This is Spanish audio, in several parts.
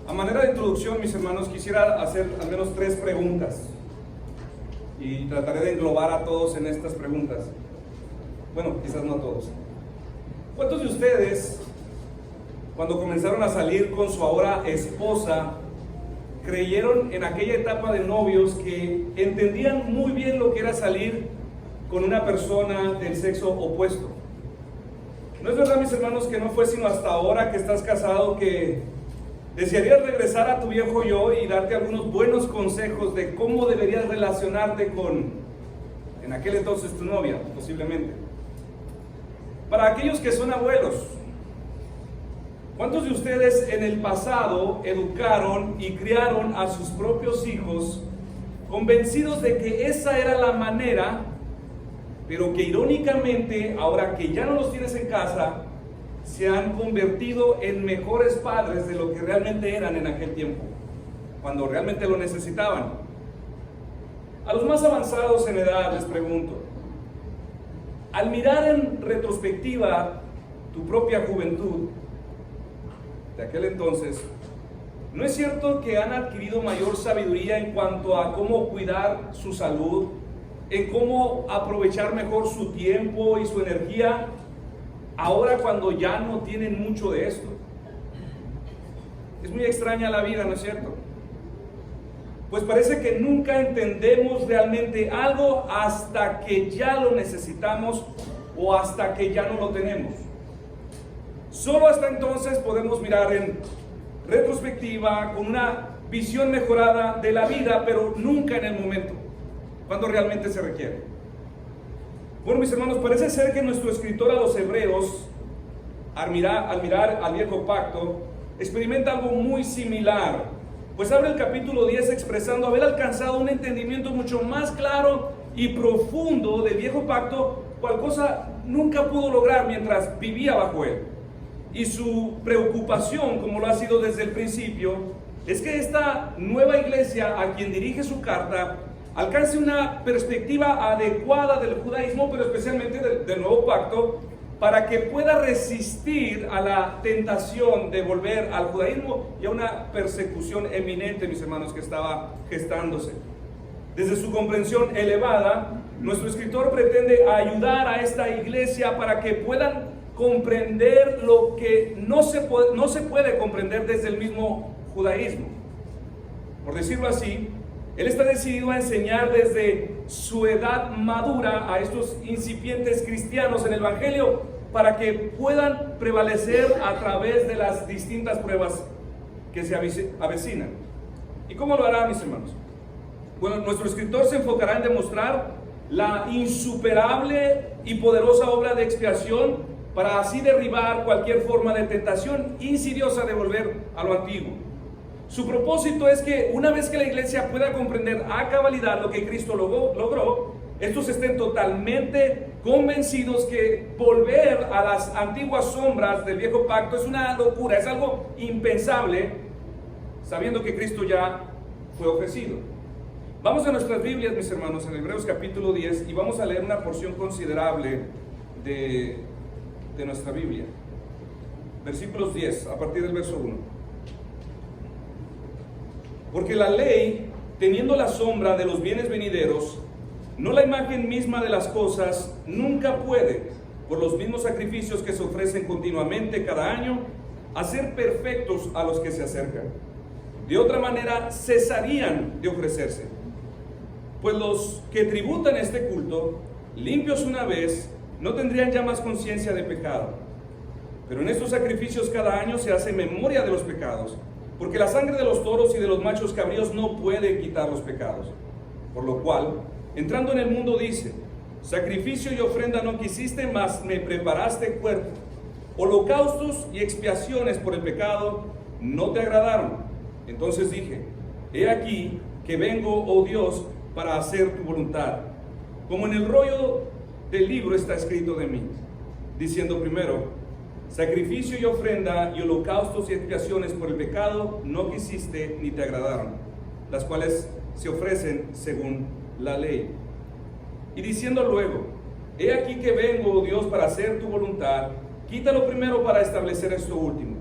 A manera de introducción, mis hermanos, quisiera hacer al menos 3 preguntas y trataré de englobar a todos en estas preguntas. Bueno, quizás no a todos. ¿Cuántos de ustedes, cuando comenzaron a salir con su ahora esposa, creyeron en aquella etapa de novios que entendían muy bien lo que era salir con una persona del sexo opuesto? ¿No es verdad, mis hermanos, que no fue sino hasta ahora que estás casado que desearías regresar a tu viejo yo y darte algunos buenos consejos de cómo deberías relacionarte con, en aquel entonces, tu novia, posiblemente? Para aquellos que son abuelos, ¿cuántos de ustedes en el pasado educaron y criaron a sus propios hijos convencidos de que esa era la manera, pero que irónicamente, ahora que ya no los tienes en casa, se han convertido en mejores padres de lo que realmente eran en aquel tiempo, cuando realmente lo necesitaban? A los más avanzados en edad les pregunto, al mirar en retrospectiva tu propia juventud de aquel entonces, ¿no es cierto que han adquirido mayor sabiduría en cuanto a cómo cuidar su salud, en cómo aprovechar mejor su tiempo y su energía, ahora cuando ya no tienen mucho de esto? Es muy extraña la vida, ¿no es cierto? Pues parece que nunca entendemos realmente algo hasta que ya lo necesitamos o hasta que ya no lo tenemos. Solo hasta entonces podemos mirar en retrospectiva con una visión mejorada de la vida, pero nunca en el momento, cuando realmente se requiere. Bueno, mis hermanos, parece ser que nuestro escritor a los Hebreos, al mirar al Viejo Pacto, experimenta algo muy similar, pues abre el capítulo 10 expresando haber alcanzado un entendimiento mucho más claro y profundo del Viejo Pacto, cual cosa nunca pudo lograr mientras vivía bajo él. Y su preocupación, como lo ha sido desde el principio, es que esta nueva iglesia a quien dirige su carta alcance una perspectiva adecuada del judaísmo, pero especialmente del nuevo pacto, para que pueda resistir a la tentación de volver al judaísmo y a una persecución eminente, mis hermanos, que estaba gestándose. Desde su comprensión elevada, nuestro escritor pretende ayudar a esta iglesia para que puedan comprender lo que no se puede comprender desde el mismo judaísmo. Por decirlo así, él está decidido a enseñar desde su edad madura a estos incipientes cristianos en el Evangelio para que puedan prevalecer a través de las distintas pruebas que se avecinan. ¿Y cómo lo hará, mis hermanos? Bueno, nuestro escritor se enfocará en demostrar la insuperable y poderosa obra de expiación para así derribar cualquier forma de tentación insidiosa de volver a lo antiguo. Su propósito es que una vez que la iglesia pueda comprender a cabalidad lo que Cristo logró, estos estén totalmente convencidos que volver a las antiguas sombras del viejo pacto es una locura, es algo impensable, sabiendo que Cristo ya fue ofrecido. Vamos a nuestras Biblias, mis hermanos, en Hebreos capítulo 10, y vamos a leer una porción considerable de nuestra Biblia. Versículos 10, a partir del verso 1. Porque la ley, teniendo la sombra de los bienes venideros, no la imagen misma de las cosas, nunca puede, por los mismos sacrificios que se ofrecen continuamente cada año, hacer perfectos a los que se acercan. De otra manera, cesarían de ofrecerse. Pues los que tributan este culto, limpios una vez, no tendrían ya más conciencia de pecado. Pero en estos sacrificios cada año se hace memoria de los pecados, porque la sangre de los toros y de los machos cabríos no puede quitar los pecados. Por lo cual, entrando en el mundo dice, sacrificio y ofrenda no quisiste, mas me preparaste cuerpo. Holocaustos y expiaciones por el pecado no te agradaron. Entonces dije, he aquí que vengo, oh Dios, para hacer tu voluntad. Como en el rollo del libro está escrito de mí, diciendo primero, sacrificio y ofrenda y holocaustos y expiaciones por el pecado no quisiste ni te agradaron, las cuales se ofrecen según la ley. Y diciendo luego, he aquí que vengo, oh Dios, para hacer tu voluntad, quítalo primero para establecer esto último.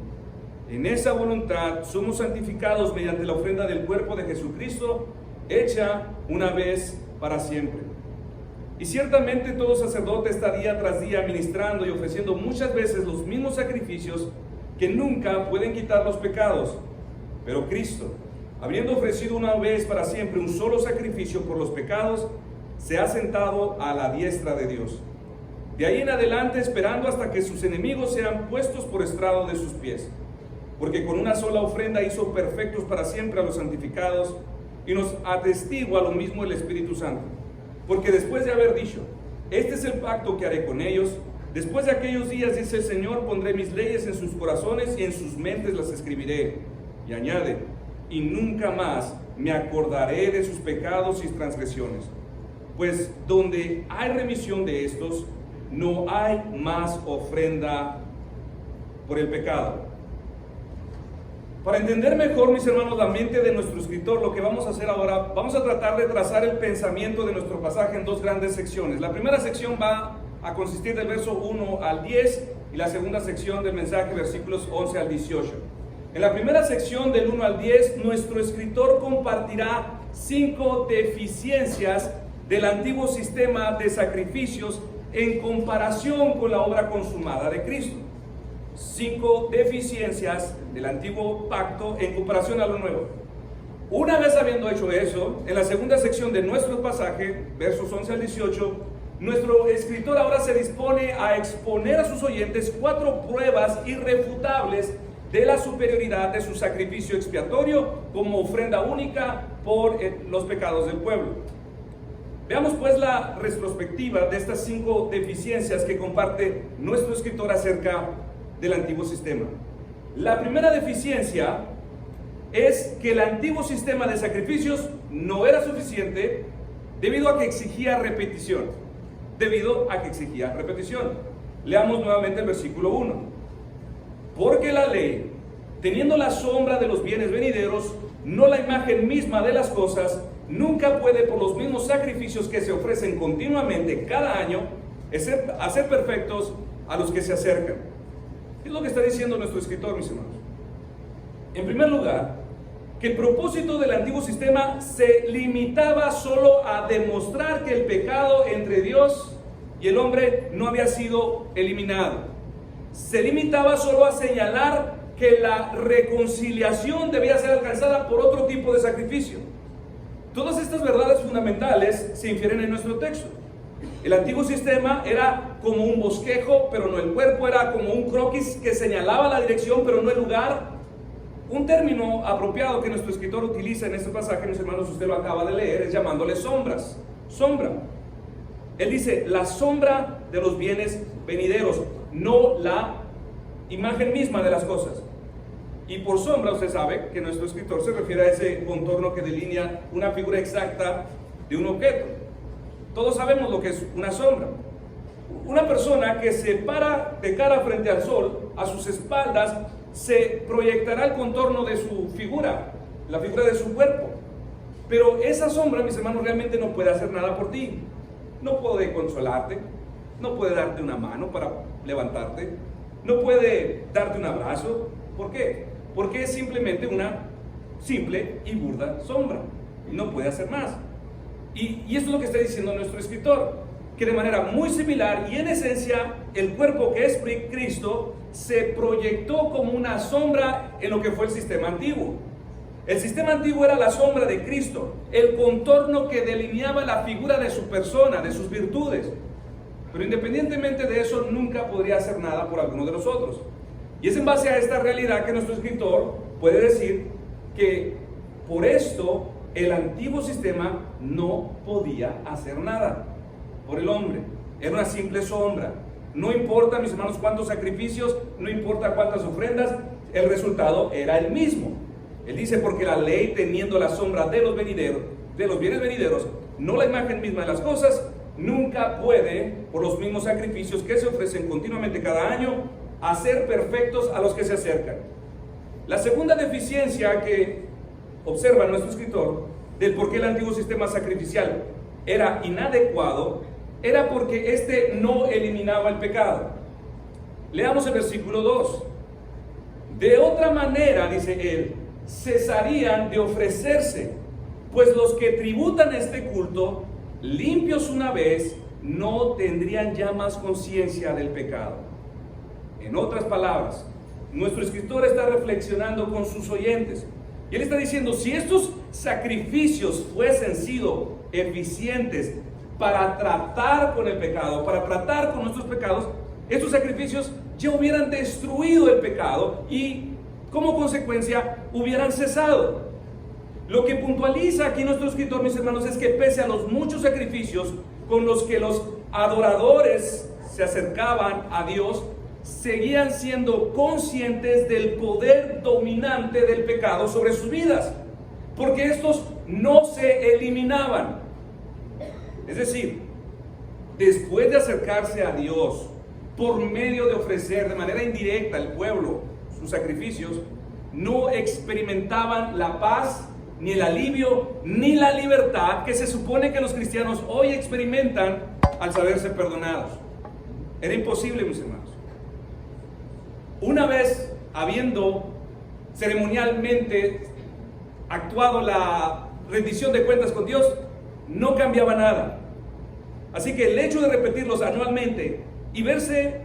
En esa voluntad somos santificados mediante la ofrenda del cuerpo de Jesucristo, hecha una vez para siempre. Y ciertamente todo sacerdote está día tras día ministrando y ofreciendo muchas veces los mismos sacrificios que nunca pueden quitar los pecados. Pero Cristo, habiendo ofrecido una vez para siempre un solo sacrificio por los pecados, se ha sentado a la diestra de Dios. De ahí en adelante esperando hasta que sus enemigos sean puestos por estrado de sus pies. Porque con una sola ofrenda hizo perfectos para siempre a los santificados, y nos atestigua lo mismo el Espíritu Santo. Porque después de haber dicho, este es el pacto que haré con ellos, después de aquellos días, dice el Señor, pondré mis leyes en sus corazones y en sus mentes las escribiré. Y añade, y nunca más me acordaré de sus pecados y transgresiones. Pues donde hay remisión de estos, no hay más ofrenda por el pecado. Para entender mejor, mis hermanos, la mente de nuestro escritor, lo que vamos a hacer ahora, vamos a tratar de trazar el pensamiento de nuestro pasaje en dos grandes secciones. La primera sección va a consistir del verso 1 al 10 y la segunda sección del mensaje, versículos 11 al 18. En la primera sección, del 1 al 10, nuestro escritor compartirá 5 deficiencias del antiguo sistema de sacrificios en comparación con la obra consumada de Cristo. 5 deficiencias del antiguo pacto en comparación a lo nuevo. Una vez habiendo hecho eso, en la segunda sección de nuestro pasaje, versos 11 al 18, nuestro escritor ahora se dispone a exponer a sus oyentes 4 pruebas irrefutables de la superioridad de su sacrificio expiatorio como ofrenda única por los pecados del pueblo. Veamos pues la retrospectiva de estas 5 deficiencias que comparte nuestro escritor acerca del antiguo sistema. La primera deficiencia es que el antiguo sistema de sacrificios no era suficiente debido a que exigía repetición. Leamos nuevamente el versículo 1. Porque la ley, teniendo la sombra de los bienes venideros, no la imagen misma de las cosas, nunca puede por los mismos sacrificios que se ofrecen continuamente cada año hacer perfectos a los que se acercan. ¿Qué es lo que está diciendo nuestro escritor, mis hermanos? En primer lugar, que el propósito del antiguo sistema se limitaba solo a demostrar que el pecado entre Dios y el hombre no había sido eliminado. Se limitaba solo a señalar que la reconciliación debía ser alcanzada por otro tipo de sacrificio. Todas estas verdades fundamentales se infieren en nuestro texto. El antiguo sistema era como un bosquejo, pero no el cuerpo, era como un croquis que señalaba la dirección, pero no el lugar. Un término apropiado que nuestro escritor utiliza en este pasaje, mis hermanos, usted lo acaba de leer, es llamándole sombras. Sombra. Él dice, la sombra de los bienes venideros, no la imagen misma de las cosas. Y por sombra, usted sabe que nuestro escritor se refiere a ese contorno que delinea una figura exacta de un objeto. Todos sabemos lo que es una sombra. Una persona que se para de cara frente al sol, a sus espaldas se proyectará el contorno de su figura, la figura de su cuerpo. Pero esa sombra, mis hermanos, realmente no puede hacer nada por ti. No puede consolarte, no puede darte una mano para levantarte, no puede darte un abrazo. ¿Por qué? Porque es simplemente una simple y burda sombra. No puede hacer más. Y esto es lo que está diciendo nuestro escritor, que de manera muy similar y en esencia el cuerpo que es Cristo se proyectó como una sombra en lo que fue el sistema antiguo. El sistema antiguo era la sombra de Cristo, el contorno que delineaba la figura de su persona, de sus virtudes. Pero independientemente de eso, nunca podría hacer nada por alguno de nosotros. Y es en base a esta realidad que nuestro escritor puede decir que por esto el antiguo sistema no podía hacer nada por el hombre. Era una simple sombra. No importa, mis hermanos, cuántos sacrificios, no importa cuántas ofrendas, el resultado era el mismo. Él dice, porque la ley, teniendo la sombra de los bienes venideros, no la imagen misma de las cosas, nunca puede, por los mismos sacrificios que se ofrecen continuamente cada año, hacer perfectos a los que se acercan. La segunda deficiencia que observa nuestro escritor del por qué el antiguo sistema sacrificial era inadecuado, era porque este no eliminaba el pecado. Leamos el versículo 2. De otra manera, dice él, cesarían de ofrecerse, pues los que tributan este culto, limpios una vez, no tendrían ya más conciencia del pecado. En otras palabras, nuestro escritor está reflexionando con sus oyentes, y él está diciendo, si estos sacrificios fuesen sido eficientes para tratar con el pecado, para tratar con nuestros pecados, estos sacrificios ya hubieran destruido el pecado y como consecuencia hubieran cesado. Lo que puntualiza aquí nuestro escritor, mis hermanos, es que pese a los muchos sacrificios con los que los adoradores se acercaban a Dios, seguían siendo conscientes del poder dominante del pecado sobre sus vidas, porque estos no se eliminaban. Es decir, después de acercarse a Dios por medio de ofrecer de manera indirecta al pueblo sus sacrificios, no experimentaban la paz, ni el alivio, ni la libertad que se supone que los cristianos hoy experimentan al saberse perdonados. Era imposible, mis hermanos. Una vez habiendo ceremonialmente actuado la rendición de cuentas con Dios, no cambiaba nada. Así que el hecho de repetirlos anualmente y verse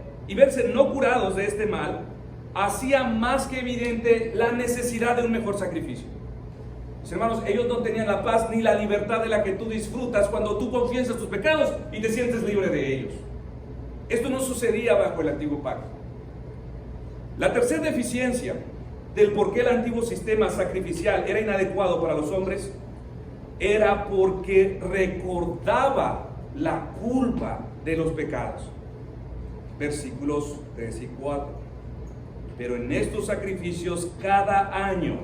no curados de este mal, hacía más que evidente la necesidad de un mejor sacrificio. Mis hermanos, ellos no tenían la paz ni la libertad de la que tú disfrutas cuando tú confiesas tus pecados y te sientes libre de ellos. Esto no sucedía bajo el antiguo pacto. La tercera deficiencia del por qué el antiguo sistema sacrificial era inadecuado para los hombres era porque recordaba la culpa de los pecados. Versículos 3 y 4. Pero en estos sacrificios cada año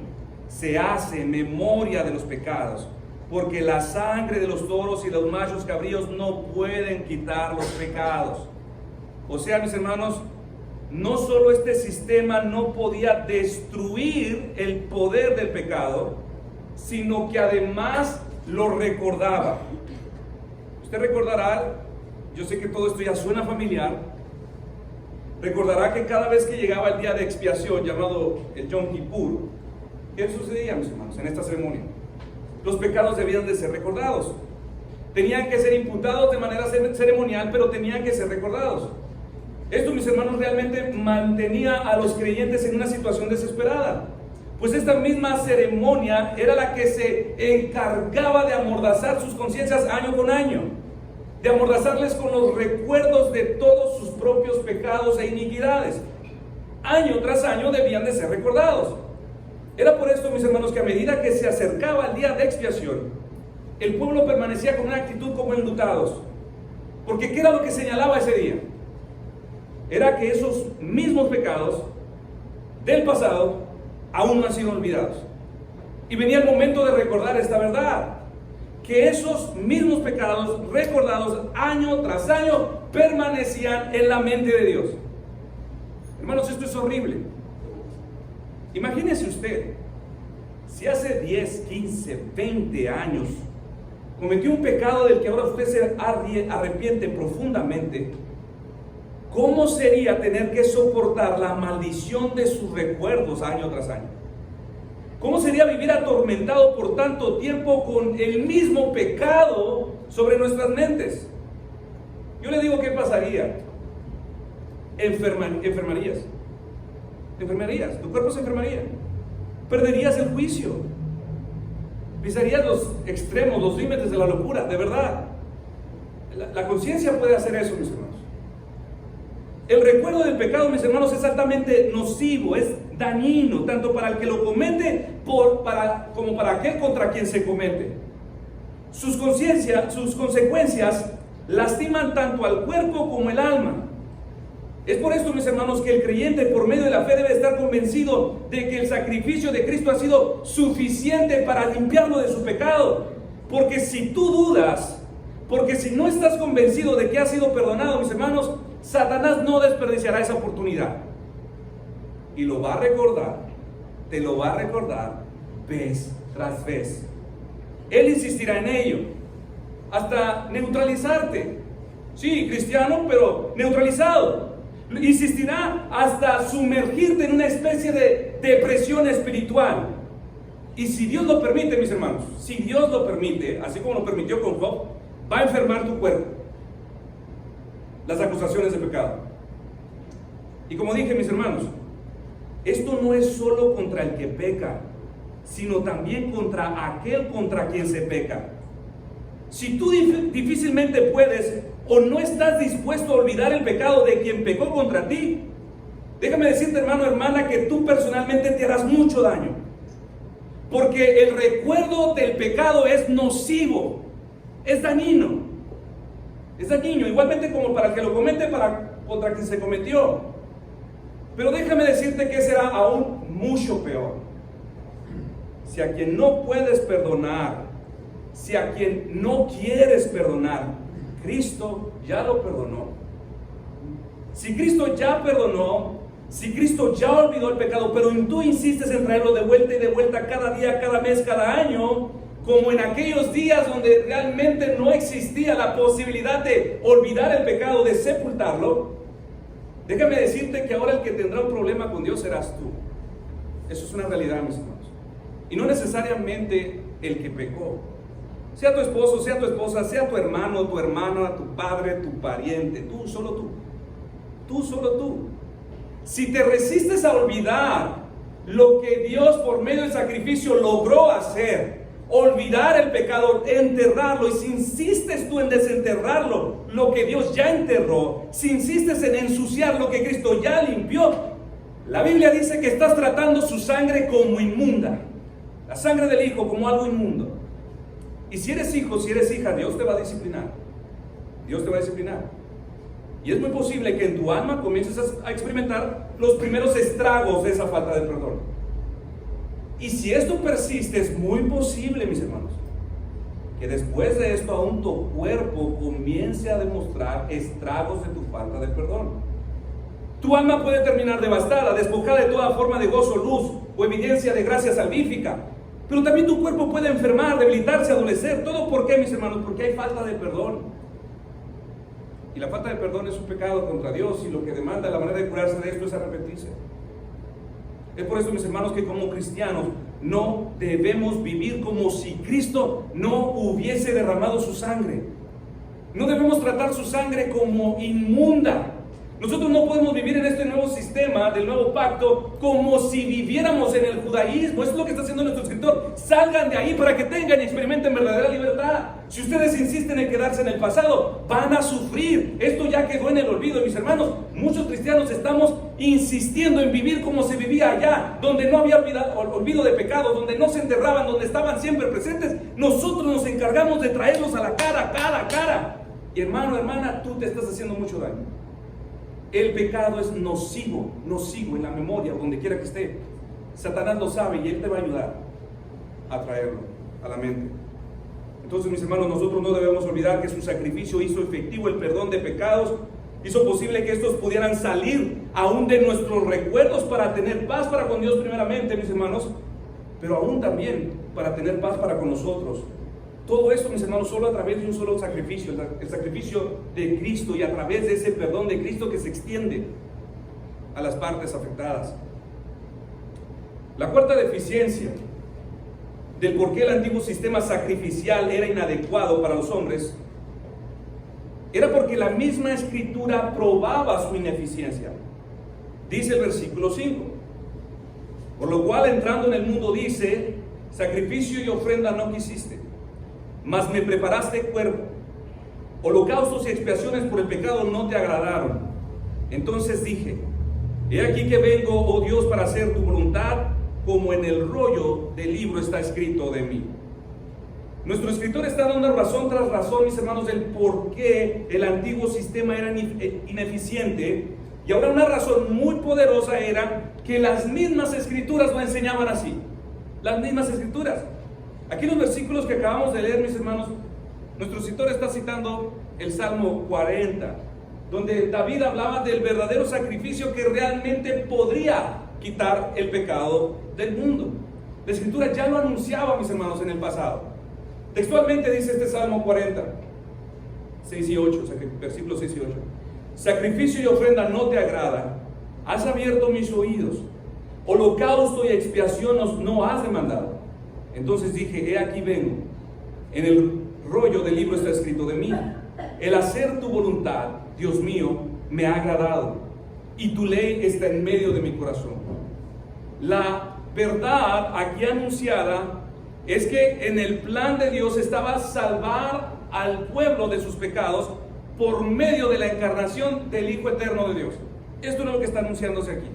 se hace memoria de los pecados, porque la sangre de los toros y los machos cabríos no pueden quitar los pecados. O sea, mis hermanos, no solo este sistema no podía destruir el poder del pecado, sino que además lo recordaba. Usted recordará, yo sé que todo esto ya suena familiar, recordará que cada vez que llegaba el día de expiación llamado el Yom Kippur, ¿qué sucedía, mis hermanos, en esta ceremonia? Los pecados debían de ser recordados. Tenían que ser imputados de manera ceremonial, pero tenían que ser recordados. Esto, mis hermanos, realmente mantenía a los creyentes en una situación desesperada, pues esta misma ceremonia era la que se encargaba de amordazar sus conciencias año con año, de amordazarles con los recuerdos de todos sus propios pecados e iniquidades. Año tras año debían de ser recordados. Era por esto, mis hermanos, que a medida que se acercaba el día de expiación, el pueblo permanecía con una actitud como enlutados. Porque ¿qué era lo que señalaba ese día? Era que esos mismos pecados del pasado aún no han sido olvidados. Y venía el momento de recordar esta verdad, que esos mismos pecados recordados año tras año permanecían en la mente de Dios. Hermanos, esto es horrible. Imagínese usted, si hace 10, 15, 20 años cometió un pecado del que ahora usted se arrepiente profundamente, ¿cómo sería tener que soportar la maldición de sus recuerdos año tras año? ¿Cómo sería vivir atormentado por tanto tiempo con el mismo pecado sobre nuestras mentes? Yo le digo, ¿qué pasaría? Enfermarías. Tu cuerpo se enfermaría. Perderías el juicio. Pisarías los extremos, los límites de la locura, de verdad. La conciencia puede hacer eso, mis hermanos. El recuerdo del pecado, mis hermanos, es altamente nocivo, es dañino, tanto para el que lo comete como para aquel contra quien se comete. Sus consecuencias lastiman tanto al cuerpo como el alma. Es por esto, mis hermanos, que el creyente por medio de la fe debe estar convencido de que el sacrificio de Cristo ha sido suficiente para limpiarlo de su pecado. Porque si tú dudas, porque si no estás convencido de que has sido perdonado, mis hermanos, Satanás no desperdiciará esa oportunidad. Y lo va a recordar, te lo va a recordar vez tras vez. Él insistirá en ello, hasta neutralizarte. Sí, cristiano, pero neutralizado. Insistirá hasta sumergirte en una especie de depresión espiritual. Y si Dios lo permite, mis hermanos, si Dios lo permite, así como lo permitió con Job, va a enfermar tu cuerpo. Las acusaciones de pecado. Y como dije, mis hermanos, esto no es solo contra el que peca, sino también contra aquel contra quien se peca. Si tú difícilmente puedes o no estás dispuesto a olvidar el pecado de quien pecó contra ti, déjame decirte, hermano, hermana, que tú personalmente te harás mucho daño. Porque el recuerdo del pecado es nocivo, es dañino. Es dañino, igualmente como para el que lo comete, contra quien se cometió. Pero déjame decirte que será aún mucho peor. Si a quien no puedes perdonar, si a quien no quieres perdonar, Cristo ya lo perdonó. Si Cristo ya perdonó, si Cristo ya olvidó el pecado, pero tú insistes en traerlo de vuelta y de vuelta cada día, cada mes, cada año, como en aquellos días donde realmente no existía la posibilidad de olvidar el pecado, de sepultarlo, déjame decirte que ahora el que tendrá un problema con Dios serás tú. Eso es una realidad, mis hermanos. Y no necesariamente el que pecó. Sea tu esposo, sea tu esposa, sea tu hermano, tu hermana, tu padre, tu pariente, tú, solo tú. Tú, solo tú. Si te resistes a olvidar lo que Dios por medio del sacrificio logró hacer, olvidar el pecado, enterrarlo, y si insistes tú en desenterrarlo, lo que Dios ya enterró, si insistes en ensuciar lo que Cristo ya limpió, la Biblia dice que estás tratando su sangre como inmunda, la sangre del Hijo como algo inmundo. Y si eres hijo, si eres hija, Dios te va a disciplinar. Dios te va a disciplinar. Y es muy posible que en tu alma comiences a experimentar los primeros estragos de esa falta de perdón. Y si esto persiste, es muy posible, mis hermanos, que después de esto aún tu cuerpo comience a demostrar estragos de tu falta de perdón. Tu alma puede terminar devastada, despojada de toda forma de gozo, luz o evidencia de gracia salvífica. Pero también tu cuerpo puede enfermar, debilitarse, adolecer. ¿Todo por qué, mis hermanos? Porque hay falta de perdón. Y la falta de perdón es un pecado contra Dios, y lo que demanda la manera de curarse de esto es arrepentirse. Es por eso, mis hermanos, que como cristianos no debemos vivir como si Cristo no hubiese derramado su sangre. No debemos tratar su sangre como inmunda. Nosotros no podemos vivir en este nuevo sistema del nuevo pacto como si viviéramos en el judaísmo. Eso es lo que está haciendo nuestro escritor. Salgan de ahí para que tengan y experimenten verdadera libertad. Si ustedes insisten en quedarse en el pasado, van a sufrir. Esto ya quedó en el olvido, mis hermanos. Muchos cristianos estamos insistiendo en vivir como se vivía allá, donde no había olvido de pecados, donde no se enterraban, donde estaban siempre presentes. Nosotros nos encargamos de traerlos a la cara. Y hermano, hermana, tú te estás haciendo mucho daño. El pecado es nocivo en la memoria, donde quiera que esté. Satanás lo sabe y él te va a ayudar a traerlo a la mente. Entonces, mis hermanos, nosotros no debemos olvidar que su sacrificio hizo efectivo el perdón de pecados, hizo posible que estos pudieran salir aún de nuestros recuerdos para tener paz para con Dios primeramente, mis hermanos, pero aún también para tener paz para con nosotros. Todo esto, mis hermanos, solo a través de un solo sacrificio, el sacrificio de Cristo, y a través de ese perdón de Cristo que se extiende a las partes afectadas. La cuarta deficiencia del por qué el antiguo sistema sacrificial era inadecuado para los hombres era porque la misma Escritura probaba su ineficiencia. Dice el versículo 5: por lo cual, entrando en el mundo, dice, sacrificio y ofrenda no quisiste, mas me preparaste cuerpo. Holocaustos y expiaciones por el pecado no te agradaron. Entonces dije, he aquí que vengo, oh Dios, para hacer tu voluntad, como en el rollo del libro está escrito de mí. Nuestro escritor está dando razón tras razón, mis hermanos, del por qué el antiguo sistema era ineficiente. Y ahora una razón muy poderosa era que las mismas escrituras lo enseñaban así. Las mismas escrituras. Aquí en los versículos que acabamos de leer, mis hermanos, nuestro escritor está citando el Salmo 40, donde David hablaba del verdadero sacrificio que realmente podría quitar el pecado del mundo. La Escritura ya lo anunciaba, mis hermanos, en el pasado. Textualmente dice este Salmo 40, 6 y 8, o sea que versículos 6 y 8. sacrificio y ofrenda no te agrada, has abierto mis oídos, holocausto y expiación no has demandado. Entonces dije, he aquí vengo, en el rollo del libro está escrito de mí, el hacer tu voluntad, Dios mío, me ha agradado, y tu ley está en medio de mi corazón. La verdad aquí anunciada es que en el plan de Dios estaba salvar al pueblo de sus pecados por medio de la encarnación del Hijo Eterno de Dios. Esto es lo que está anunciándose aquí.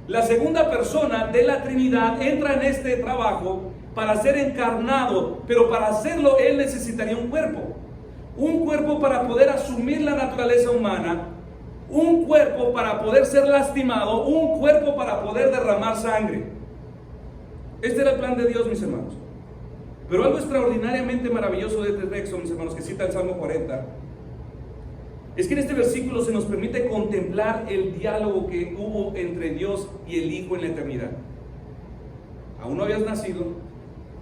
La segunda persona de la Trinidad entra en este trabajo para ser encarnado, pero para hacerlo Él necesitaría un cuerpo para poder asumir la naturaleza humana, un cuerpo para poder ser lastimado, un cuerpo para poder derramar sangre. Este era el plan de Dios, mis hermanos. Pero algo extraordinariamente maravilloso de este texto, mis hermanos, que cita el Salmo 40, es que en este versículo se nos permite contemplar el diálogo que hubo entre Dios y el Hijo en la eternidad. Aún no habías nacido,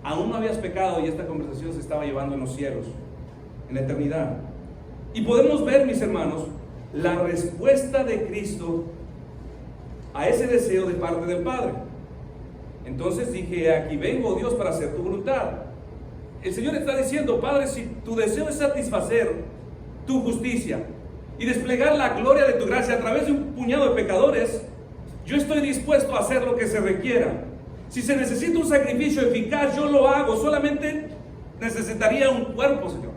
aún no habías pecado, y esta conversación se estaba llevando en los cielos, en la eternidad. Y podemos ver, mis hermanos, la respuesta de Cristo a ese deseo de parte del Padre. Entonces dije, aquí vengo, Dios, para hacer tu voluntad. El Señor está diciendo, Padre, si tu deseo es satisfacer tu justicia y desplegar la gloria de tu gracia a través de un puñado de pecadores, yo estoy dispuesto a hacer lo que se requiera. Si se necesita un sacrificio eficaz, yo lo hago. Solamente necesitaría un cuerpo, Señor,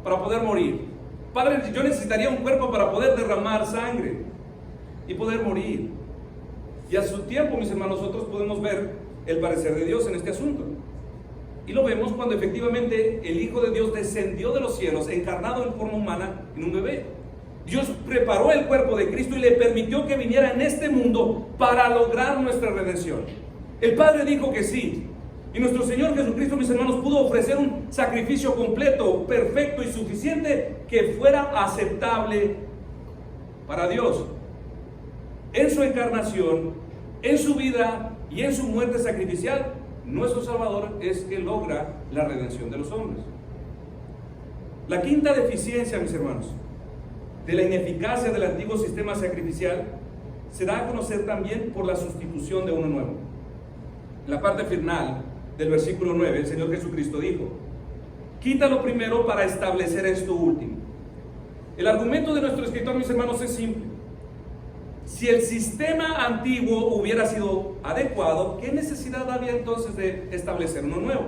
para poder morir. Padre, yo necesitaría un cuerpo para poder derramar sangre y poder morir. Y a su tiempo, mis hermanos, nosotros podemos ver el parecer de Dios en este asunto. Y lo vemos cuando efectivamente el Hijo de Dios descendió de los cielos, encarnado en forma humana, en un bebé. Dios preparó el cuerpo de Cristo y le permitió que viniera en este mundo para lograr nuestra redención. El Padre dijo que sí. Y nuestro Señor Jesucristo, mis hermanos, pudo ofrecer un sacrificio completo, perfecto y suficiente que fuera aceptable para Dios. En su encarnación, en su vida y en su muerte sacrificial, nuestro Salvador es que logra la redención de los hombres. La quinta deficiencia, mis hermanos, de la ineficacia del antiguo sistema sacrificial se da a conocer también por la sustitución de uno nuevo. En la parte final del versículo 9, el Señor Jesucristo dijo, quita lo primero para establecer esto último. El argumento de nuestro escritor, mis hermanos, es simple. Si el sistema antiguo hubiera sido adecuado, ¿qué necesidad había entonces de establecer uno nuevo?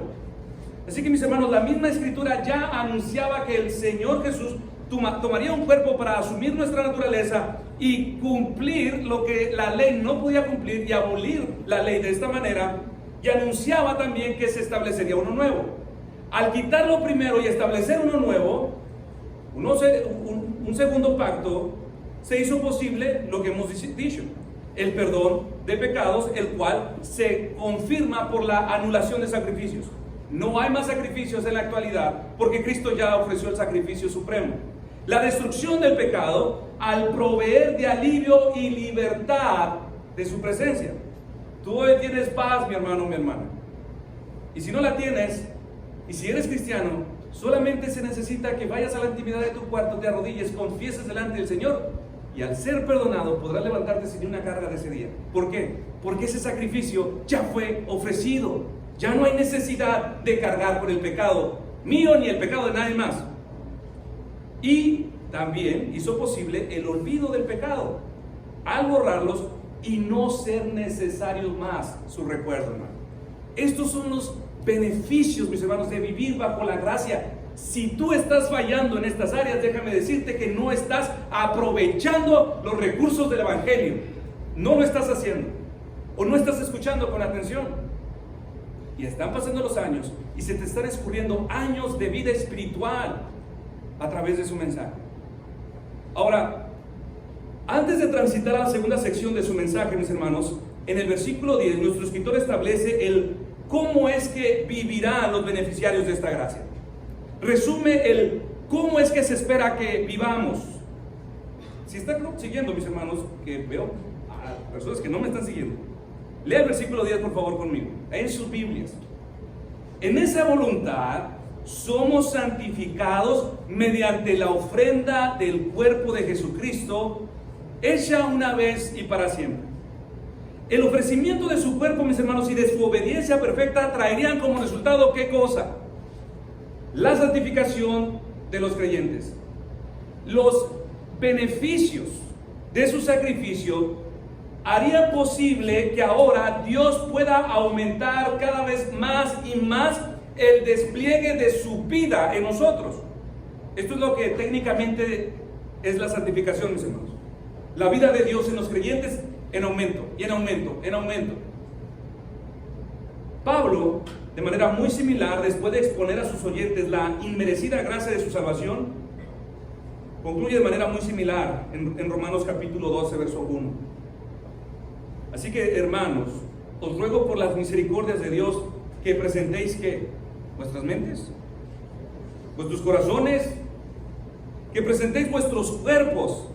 Así que, mis hermanos, la misma escritura ya anunciaba que el Señor Jesús tomaría un cuerpo para asumir nuestra naturaleza y cumplir lo que la ley no podía cumplir y abolir la ley de esta manera, y anunciaba también que se establecería uno nuevo. Al quitar lo primero y establecer uno nuevo, un segundo pacto, se hizo posible lo que hemos dicho, el perdón de pecados, el cual se confirma por la anulación de sacrificios. No hay más sacrificios en la actualidad porque Cristo ya ofreció el sacrificio supremo. La destrucción del pecado al proveer de alivio y libertad de su presencia. Tú hoy tienes paz, mi hermano, mi hermana. Y si no la tienes, y si eres cristiano, solamente se necesita que vayas a la intimidad de tu cuarto, te arrodilles, confieses delante del Señor, y al ser perdonado podrás levantarte sin una carga de ese día. ¿Por qué? Porque ese sacrificio ya fue ofrecido. Ya no hay necesidad de cargar por el pecado mío ni el pecado de nadie más. Y también hizo posible el olvido del pecado al borrarlos y no ser necesario más su recuerdo, hermano. Estos son los beneficios, mis hermanos, de vivir bajo la gracia. Si tú estás fallando en estas áreas, déjame decirte que no estás aprovechando los recursos del Evangelio. No lo estás haciendo, o no estás escuchando con atención. Y están pasando los años y se te están escurriendo años de vida espiritual a través de su mensaje. Ahora, antes de transitar a la segunda sección de su mensaje, mis hermanos, en el versículo 10, nuestro escritor establece el cómo es que vivirán los beneficiarios de esta gracia. Resume el cómo es que se espera que vivamos. Si están siguiendo, mis hermanos, que veo a personas que no me están siguiendo, lea el versículo 10 por favor conmigo, en sus Biblias. En esa voluntad somos santificados mediante la ofrenda del cuerpo de Jesucristo, hecha una vez y para siempre. El ofrecimiento de su cuerpo, mis hermanos, y de su obediencia perfecta traerían como resultado, ¿qué cosa? La santificación de los creyentes. Los beneficios de su sacrificio harían posible que ahora Dios pueda aumentar cada vez más y más el despliegue de su vida en nosotros. Esto es lo que técnicamente es la santificación, mis hermanos. La vida de Dios en los creyentes en aumento, y en aumento, en aumento. Pablo, de manera muy similar, después de exponer a sus oyentes la inmerecida gracia de su salvación, concluye de manera muy similar en Romanos capítulo 12, verso 1. Así que, hermanos, os ruego por las misericordias de Dios que presentéis, ¿qué? Vuestras mentes, vuestros corazones, que presentéis vuestros cuerpos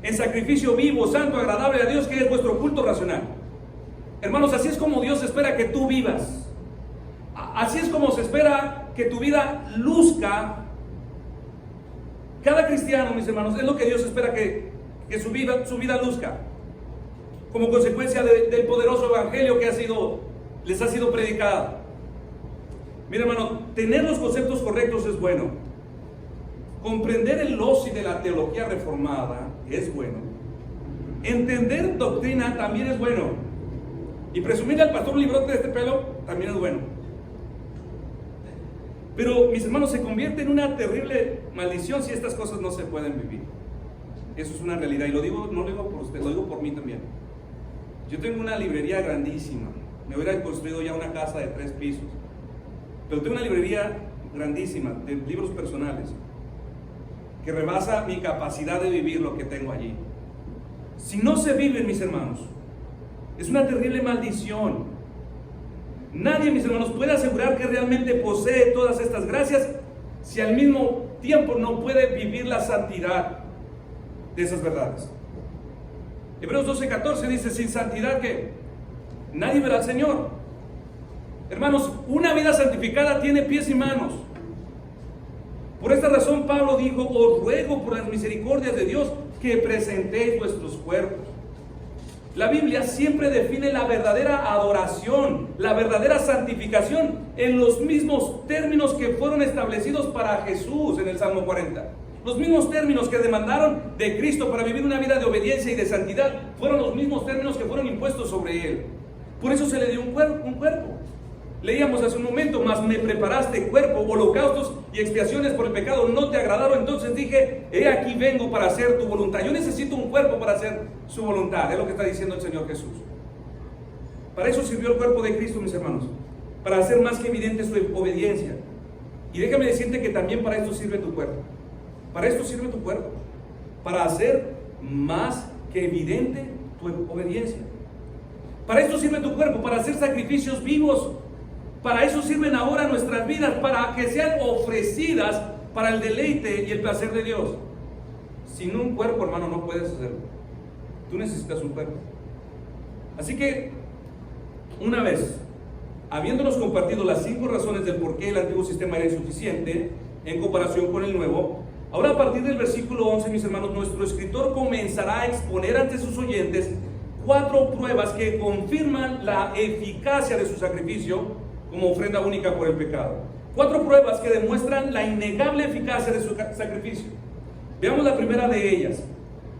en sacrificio vivo, santo, agradable a Dios, que es vuestro culto racional. Hermanos, así es como Dios espera que tú vivas. Así es como se espera que tu vida luzca. Cada cristiano, mis hermanos, es lo que Dios espera que su vida luzca, como consecuencia del poderoso evangelio que les ha sido predicado. Mira, hermano, tener los conceptos correctos es bueno. Comprender el loci de la teología reformada es bueno. Entender doctrina también es bueno. Y presumirle al pastor un librote de este pelo también es bueno. Pero, mis hermanos, se convierte en una terrible maldición si estas cosas no se pueden vivir. Eso es una realidad. Y no lo digo por usted, lo digo por mí también. Yo tengo una librería grandísima. Me hubiera construido ya una casa de 3 pisos. Pero tengo una librería grandísima de libros personales que rebasa mi capacidad de vivir lo que tengo allí. Si no se viven, mis hermanos, es una terrible maldición. Nadie, mis hermanos, puede asegurar que realmente posee todas estas gracias si al mismo tiempo no puede vivir la santidad de esas verdades. Hebreos 12:14 dice: sin santidad, ¿qué? Nadie verá al Señor. Hermanos, una vida santificada tiene pies y manos. Por esta razón Pablo dijo: os ruego por las misericordias de Dios que presentéis vuestros cuerpos. La Biblia siempre define la verdadera adoración, la verdadera santificación en los mismos términos que fueron establecidos para Jesús en el Salmo 40. Los mismos términos que demandaron de Cristo para vivir una vida de obediencia y de santidad fueron los mismos términos que fueron impuestos sobre Él. Por eso se le dio un cuerpo. Leíamos hace un momento: mas me preparaste cuerpo, holocaustos y expiaciones por el pecado no te agradaron, entonces dije: he aquí vengo para hacer tu voluntad. Yo necesito un cuerpo para hacer su voluntad, es lo que está diciendo el Señor Jesús. Para eso sirvió el cuerpo de Cristo, mis hermanos, para hacer más que evidente su obediencia. Y déjame decirte que también para esto sirve tu cuerpo. Para esto sirve tu cuerpo, para hacer más que evidente tu obediencia. Para esto sirve tu cuerpo, para hacer sacrificios vivos. Para eso sirven ahora nuestras vidas, para que sean ofrecidas para el deleite y el placer de Dios. Sin un cuerpo, hermano, no puedes hacerlo. Tú necesitas un cuerpo. Así que, una vez, habiéndonos compartido las 5 razones del por qué el antiguo sistema era insuficiente en comparación con el nuevo, ahora a partir del versículo 11, mis hermanos, nuestro escritor comenzará a exponer ante sus oyentes 4 pruebas que confirman la eficacia de su sacrificio como ofrenda única por el pecado. 4 pruebas que demuestran la innegable eficacia de su sacrificio. Veamos la primera de ellas: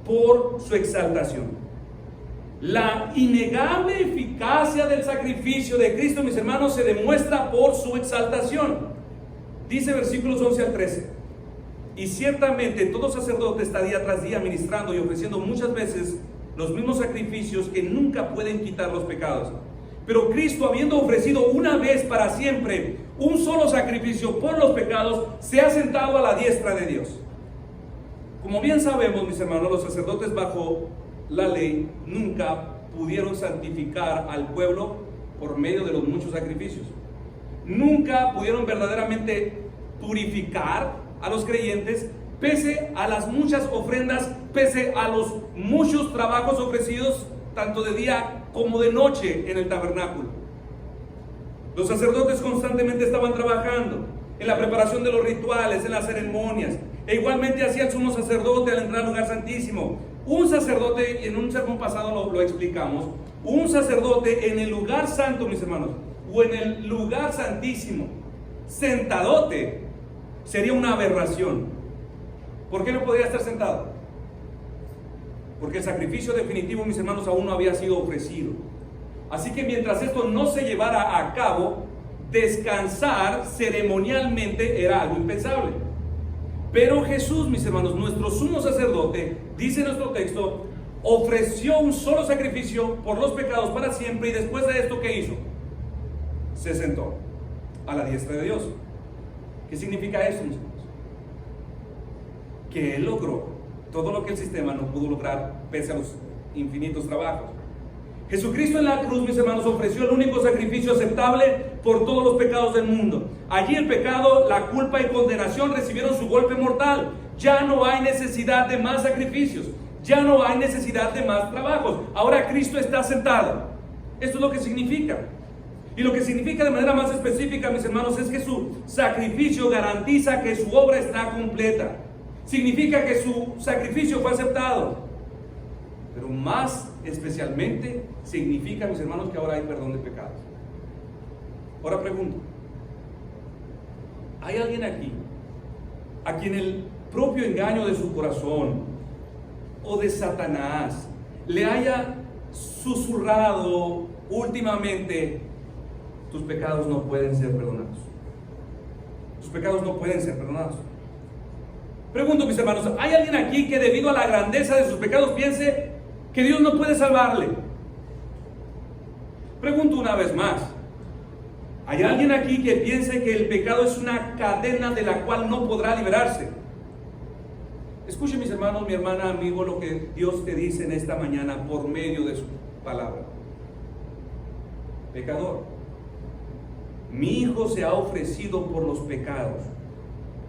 por su exaltación. La innegable eficacia del sacrificio de Cristo, mis hermanos, se demuestra por su exaltación. Dice versículos 11 al 13: y ciertamente todo sacerdote está día tras día ministrando y ofreciendo muchas veces los mismos sacrificios que nunca pueden quitar los pecados. Pero Cristo, habiendo ofrecido una vez para siempre un solo sacrificio por los pecados, se ha sentado a la diestra de Dios. Como bien sabemos, mis hermanos, los sacerdotes bajo la ley nunca pudieron santificar al pueblo por medio de los muchos sacrificios. Nunca pudieron verdaderamente purificar a los creyentes, pese a las muchas ofrendas, pese a los muchos trabajos ofrecidos tanto de día como de noche en el tabernáculo. Los sacerdotes constantemente estaban trabajando, en la preparación de los rituales, en las ceremonias. E igualmente hacía el sumo sacerdote al entrar al lugar santísimo. Un sacerdote, y en un sermón pasado lo explicamos, un sacerdote en el lugar santo, mis hermanos, o en el lugar santísimo, sentadote, sería una aberración. ¿Por qué no podría estar sentado? Porque el sacrificio definitivo, mis hermanos, aún no había sido ofrecido. Así que mientras esto no se llevara a cabo, descansar ceremonialmente era algo impensable. Pero Jesús, mis hermanos, nuestro sumo sacerdote, dice nuestro texto, ofreció un solo sacrificio por los pecados para siempre, y después de esto, ¿qué hizo? Se sentó a la diestra de Dios. ¿Qué significa esto, mis hermanos? Que Él logró todo lo que el sistema no pudo lograr pese a los infinitos trabajos. Jesucristo en la cruz, mis hermanos, ofreció el único sacrificio aceptable por todos los pecados del mundo. Allí el pecado, la culpa y condenación recibieron su golpe mortal. Ya no hay necesidad de más sacrificios. Ya no hay necesidad de más trabajos. Ahora Cristo está sentado. Esto es lo que significa. Y lo que significa de manera más específica, mis hermanos, es que su sacrificio garantiza que su obra está completa. Significa que su sacrificio fue aceptado. Pero más especialmente significa, mis hermanos, que ahora hay perdón de pecados. Ahora pregunto, ¿hay alguien aquí a quien el propio engaño de su corazón o de Satanás le haya susurrado últimamente: tus pecados no pueden ser perdonados? Tus pecados no pueden ser perdonados. Pregunto, mis hermanos, ¿hay alguien aquí que debido a la grandeza de sus pecados piense que Dios no puede salvarle? Pregunto una vez más, ¿hay alguien aquí que piense que el pecado es una cadena de la cual no podrá liberarse? Escuche, mis hermanos, mi hermana, amigo, lo que Dios te dice en esta mañana por medio de su palabra. Pecador, mi Hijo se ha ofrecido por los pecados.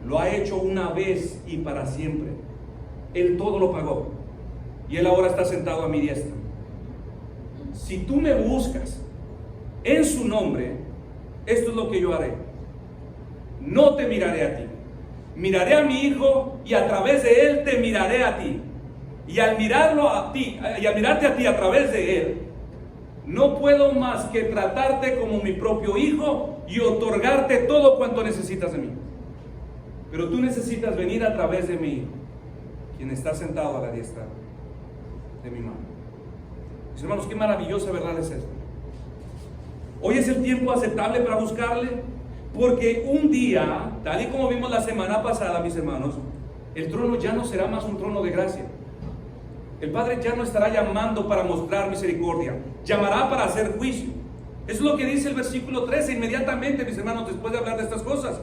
Lo ha hecho una vez y para siempre. Él todo lo pagó. Y Él ahora está sentado a mi diestra. Si tú me buscas en su nombre, esto es lo que yo haré. No te miraré a ti. Miraré a mi Hijo y a través de Él te miraré a ti. Y al mirarlo a ti, y al mirarte a ti a través de Él, no puedo más que tratarte como mi propio Hijo y otorgarte todo cuanto necesitas de mí. Pero tú necesitas venir a través de mi Hijo, quien está sentado a la diestra de mi mano. Mis hermanos, qué maravillosa verdad es esta. Hoy es el tiempo aceptable para buscarle, porque un día, tal y como vimos la semana pasada, mis hermanos, el trono ya no será más un trono de gracia. El Padre ya no estará llamando para mostrar misericordia, llamará para hacer juicio. Eso es lo que dice el versículo 13 inmediatamente, mis hermanos, después de hablar de estas cosas.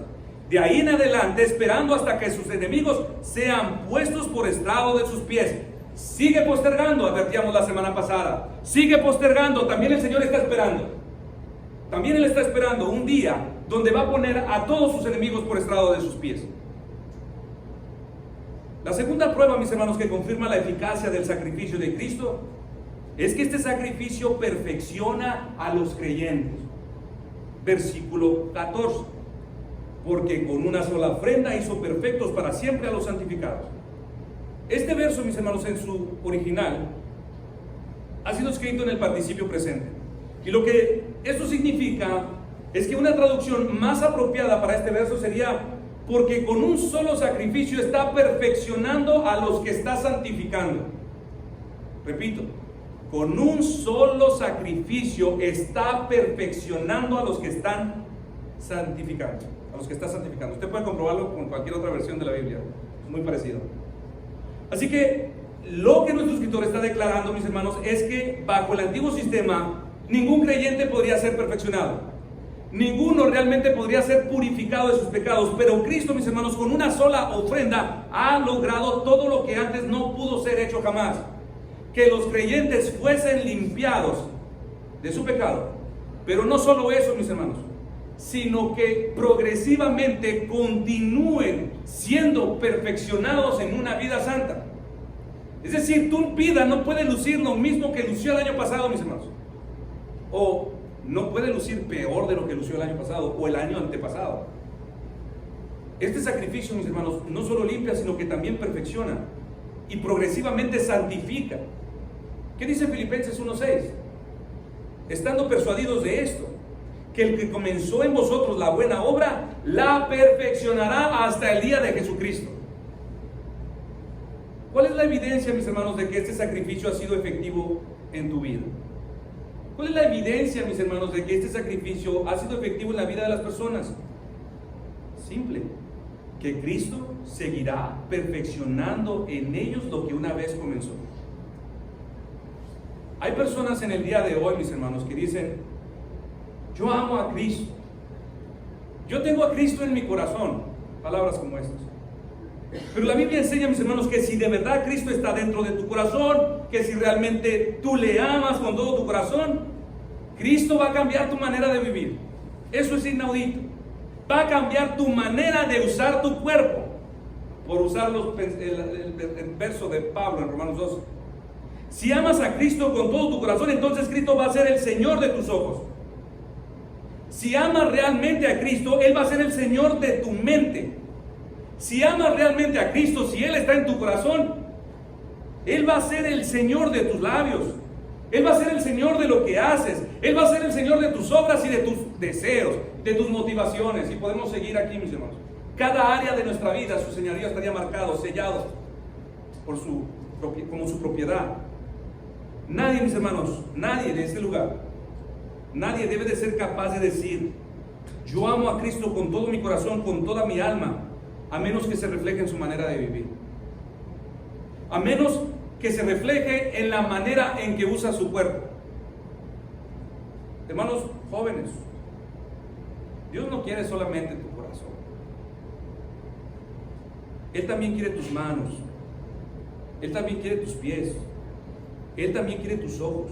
De ahí en adelante, esperando hasta que sus enemigos sean puestos por estrado de sus pies. Sigue postergando, advertíamos la semana pasada. Sigue postergando, también el Señor está esperando. También Él está esperando un día donde va a poner a todos sus enemigos por estrado de sus pies. La segunda prueba, mis hermanos, que confirma la eficacia del sacrificio de Cristo es que este sacrificio perfecciona a los creyentes. Versículo 14. Porque con una sola ofrenda hizo perfectos para siempre a los santificados. Este verso, mis hermanos, en su original ha sido escrito en el participio presente. Y lo que esto significa es que una traducción más apropiada para este verso sería: porque con un solo sacrificio está perfeccionando a los que está santificando. Repito, con un solo sacrificio está perfeccionando a los que están santificando. A los que está santificando. Usted puede comprobarlo con cualquier otra versión de la Biblia. Es muy parecido. Así que lo que nuestro escritor está declarando, mis hermanos, es que bajo el antiguo sistema ningún creyente podría ser perfeccionado. Ninguno realmente podría ser purificado de sus pecados. Pero Cristo, mis hermanos, con una sola ofrenda ha logrado todo lo que antes no pudo ser hecho jamás. Que los creyentes fuesen limpiados de su pecado. Pero no solo eso, mis hermanos, sino que progresivamente continúen siendo perfeccionados en una vida santa. Es decir, tu vida no puede lucir lo mismo que lució el año pasado, mis hermanos, o no puede lucir peor de lo que lució el año pasado o el año antepasado. Este sacrificio, mis hermanos, no solo limpia, sino que también perfecciona y progresivamente santifica. ¿Qué dice Filipenses 1:6? Estando persuadidos de esto, que el que comenzó en vosotros la buena obra, la perfeccionará hasta el día de Jesucristo. ¿Cuál es la evidencia, mis hermanos, de que este sacrificio ha sido efectivo en tu vida? ¿Cuál es la evidencia, mis hermanos, de que este sacrificio ha sido efectivo en la vida de las personas? Simple, que Cristo seguirá perfeccionando en ellos lo que una vez comenzó. Hay personas en el día de hoy, mis hermanos, que dicen: yo amo a Cristo, yo tengo a Cristo en mi corazón, palabras como estas. Pero la Biblia enseña, mis hermanos, que si de verdad Cristo está dentro de tu corazón, que si realmente tú le amas con todo tu corazón, Cristo va a cambiar tu manera de vivir. Eso es inaudito. Va a cambiar tu manera de usar tu cuerpo, por usar el verso de Pablo en Romanos 2. Si amas a Cristo con todo tu corazón, entonces Cristo va a ser el Señor de tus ojos. Si amas realmente a Cristo, Él va a ser el Señor de tu mente. Si amas realmente a Cristo, si Él está en tu corazón, Él va a ser el Señor de tus labios. Él va a ser el Señor de lo que haces. Él va a ser el Señor de tus obras y de tus deseos, de tus motivaciones. Y podemos seguir aquí, mis hermanos. Cada área de nuestra vida, su señorío estaría marcado, sellado como su propiedad. Nadie, mis hermanos, nadie de este lugar, nadie debe de ser capaz de decir: yo amo a Cristo con todo mi corazón, con toda mi alma, a menos que se refleje en su manera de vivir, a menos que se refleje en la manera en que usa su cuerpo. Hermanos jóvenes, Dios no quiere solamente tu corazón, Él también quiere tus manos, Él también quiere tus pies, Él también quiere tus ojos,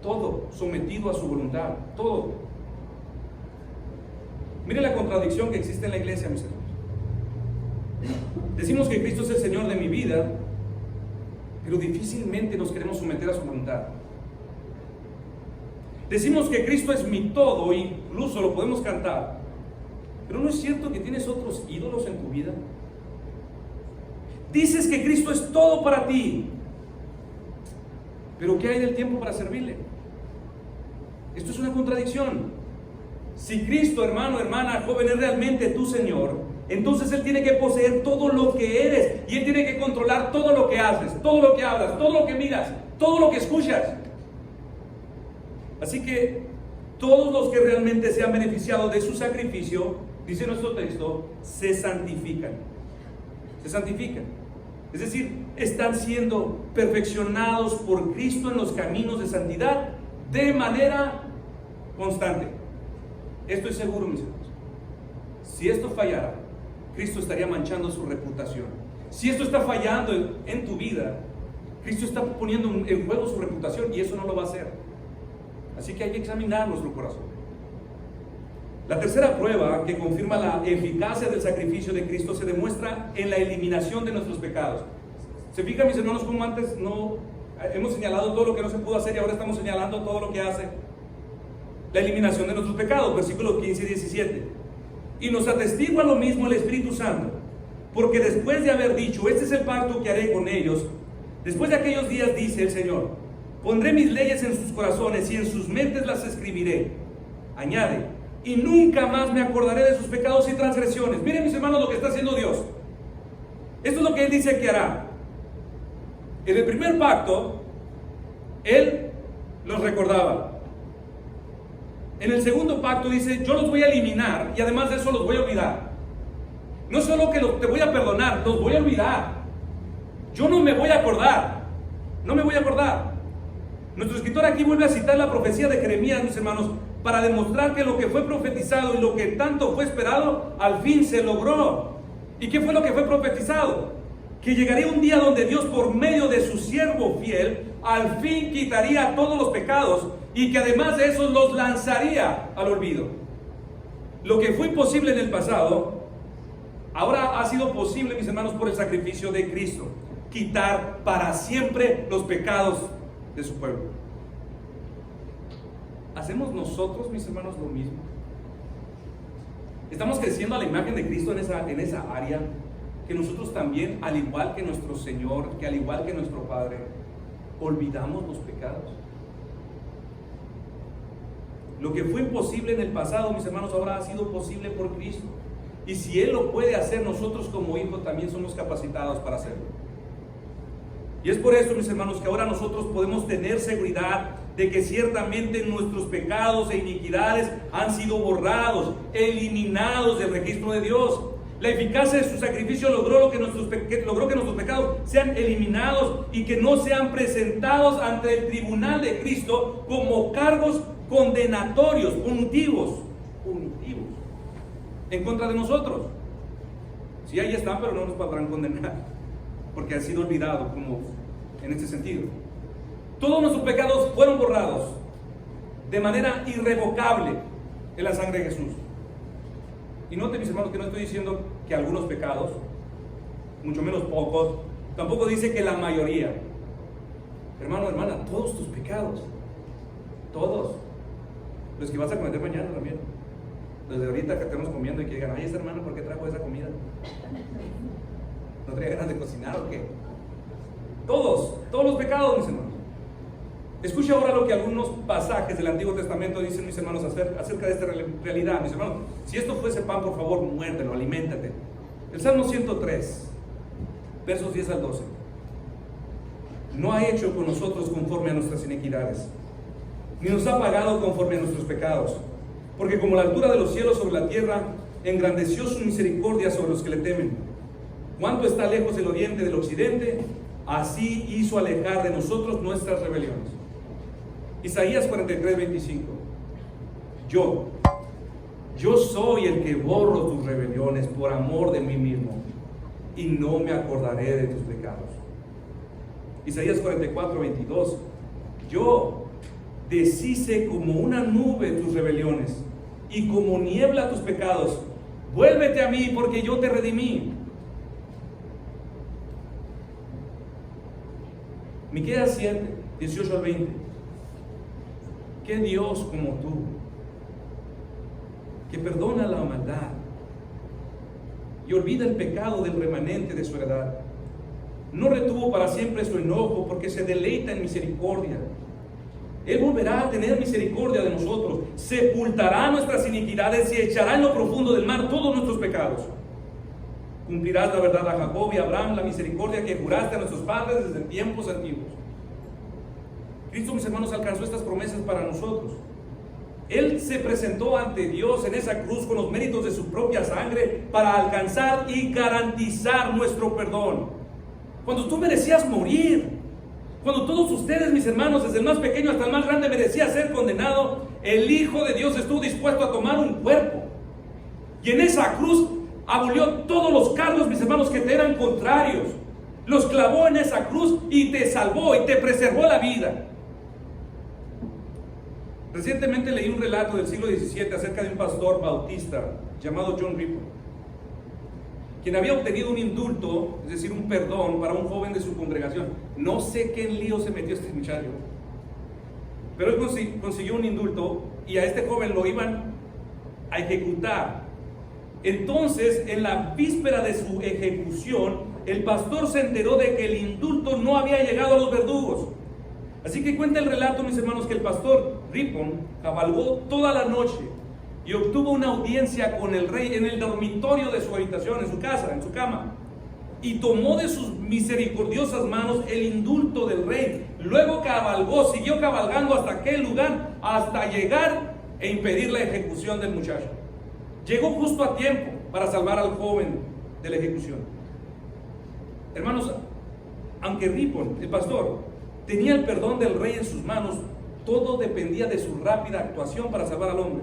todo sometido a su voluntad, todo. Mire la contradicción que existe en la iglesia, mis hermanos. Decimos que Cristo es el Señor de mi vida, pero difícilmente nos queremos someter a su voluntad. Decimos que Cristo es mi todo, incluso lo podemos cantar, pero ¿no es cierto que tienes otros ídolos en tu vida? Dices que Cristo es todo para ti, pero ¿qué hay del tiempo para servirle? Esto es una contradicción. Si Cristo, hermano, hermana, joven, es realmente tu Señor, entonces Él tiene que poseer todo lo que eres, y Él tiene que controlar todo lo que haces, todo lo que hablas, todo lo que miras, todo lo que escuchas. Así que todos los que realmente se han beneficiado de su sacrificio, dice nuestro texto, se santifican. Se santifican. Es decir, están siendo perfeccionados por Cristo en los caminos de santidad de manera constante. Estoy seguro, mis hermanos. Si esto fallara, Cristo estaría manchando su reputación. Si esto está fallando en tu vida, Cristo está poniendo en juego su reputación, y eso no lo va a hacer. Así que hay que examinar nuestro corazón. La tercera prueba que confirma la eficacia del sacrificio de Cristo se demuestra en la eliminación de nuestros pecados. ¿Se fijan, mis hermanos, cómo antes no hemos señalado todo lo que no se pudo hacer y ahora estamos señalando todo lo que hace? La eliminación de nuestros pecados, versículos 15 y 17. Y nos atestigua lo mismo el Espíritu Santo, porque después de haber dicho: este es el pacto que haré con ellos, después de aquellos días, dice el Señor, pondré mis leyes en sus corazones y en sus mentes las escribiré. Añade: y nunca más me acordaré de sus pecados y transgresiones. Miren, mis hermanos, lo que está haciendo Dios. Esto es lo que Él dice que hará. En el primer pacto, Él los recordaba. En el segundo pacto dice: yo los voy a eliminar, y además de eso los voy a olvidar. No solo que te voy a perdonar, los voy a olvidar. Yo no me voy a acordar. No me voy a acordar. Nuestro escritor aquí vuelve a citar la profecía de Jeremías, mis hermanos, para demostrar que lo que fue profetizado y lo que tanto fue esperado, al fin se logró. ¿Y qué fue lo que fue profetizado? Que llegaría un día donde Dios, por medio de su siervo fiel, al fin quitaría todos los pecados, y que además de eso los lanzaría al olvido. Lo que fue imposible en el pasado, ahora ha sido posible, mis hermanos, por el sacrificio de Cristo. Quitar para siempre los pecados de su pueblo. ¿Hacemos nosotros, mis hermanos, lo mismo? Estamos creciendo a la imagen de Cristo en esa área, que nosotros también, al igual que nuestro Señor, que al igual que nuestro Padre, olvidamos los pecados. Lo que fue imposible en el pasado, mis hermanos, ahora ha sido posible por Cristo. Y si Él lo puede hacer, nosotros como hijos también somos capacitados para hacerlo. Y es por eso, mis hermanos, que ahora nosotros podemos tener seguridad de que ciertamente nuestros pecados e iniquidades han sido borrados, eliminados del registro de Dios. La eficacia de su sacrificio logró que nuestros pecados sean eliminados y que no sean presentados ante el tribunal de Cristo como cargos condenatorios, punitivos, en contra de nosotros. Sí, ahí están, pero no nos podrán condenar, porque han sido olvidados, como en este sentido. Todos nuestros pecados fueron borrados de manera irrevocable en la sangre de Jesús. Y noten, mis hermanos, que no estoy diciendo que algunos pecados, mucho menos pocos, tampoco dice que la mayoría. Hermano, hermana, todos tus pecados, todos los que vas a cometer mañana también, desde ahorita que estemos comiendo y que digan, ay, esa hermana, ¿por qué trajo esa comida? ¿No traía ganas de cocinar o qué? Todos los pecados, mis hermanos. Escucha ahora lo que algunos pasajes del Antiguo Testamento dicen, mis hermanos, acerca de esta realidad. Mis hermanos, si esto fuese pan, por favor, muérdelo, aliméntate. El Salmo 103, versos 10 al 12. No ha hecho con nosotros conforme a nuestras iniquidades, ni nos ha pagado conforme a nuestros pecados. Porque como la altura de los cielos sobre la tierra, engrandeció su misericordia sobre los que le temen. Cuánto está lejos el oriente del occidente, así hizo alejar de nosotros nuestras rebeliones. Isaías 43, 25. Yo soy el que borro tus rebeliones por amor de mí mismo, y no me acordaré de tus pecados. Isaías 44, 22. Yo deshice como una nube tus rebeliones, y como niebla tus pecados. Vuélvete a mí, porque yo te redimí. Miqueas 7, 18 al 20. ¿Qué Dios como tú, que perdona la maldad y olvida el pecado del remanente de su heredad? No retuvo para siempre su enojo, porque se deleita en misericordia. Él volverá a tener misericordia de nosotros, sepultará nuestras iniquidades y echará en lo profundo del mar todos nuestros pecados. Cumplirás la verdad a Jacob y a Abraham, la misericordia que juraste a nuestros padres desde tiempos antiguos. Cristo, mis hermanos, alcanzó estas promesas para nosotros. Él se presentó ante Dios en esa cruz con los méritos de su propia sangre para alcanzar y garantizar nuestro perdón. Cuando tú merecías morir, cuando todos ustedes, mis hermanos, desde el más pequeño hasta el más grande, merecía ser condenado, el Hijo de Dios estuvo dispuesto a tomar un cuerpo. Y en esa cruz abolió todos los cargos, mis hermanos, que te eran contrarios. Los clavó en esa cruz y te salvó y te preservó la vida. Recientemente leí un relato del siglo XVII acerca de un pastor bautista llamado John Ripon, quien había obtenido un indulto, es decir, un perdón para un joven de su congregación. No sé qué lío se metió este muchacho, pero él consiguió un indulto y a este joven lo iban a ejecutar. Entonces, en la víspera de su ejecución, el pastor se enteró de que el indulto no había llegado a los verdugos. Así que cuenta el relato, mis hermanos, que el pastor Ripon cabalgó toda la noche y obtuvo una audiencia con el rey en el dormitorio de su habitación, en su casa, en su cama, y tomó de sus misericordiosas manos el indulto del rey. Luego siguió cabalgando hasta aquel lugar, hasta llegar e impedir la ejecución del muchacho. Llegó justo a tiempo para salvar al joven de la ejecución. Hermanos, aunque Ripon, el pastor, tenía el perdón del rey en sus manos, todo dependía de su rápida actuación para salvar al hombre.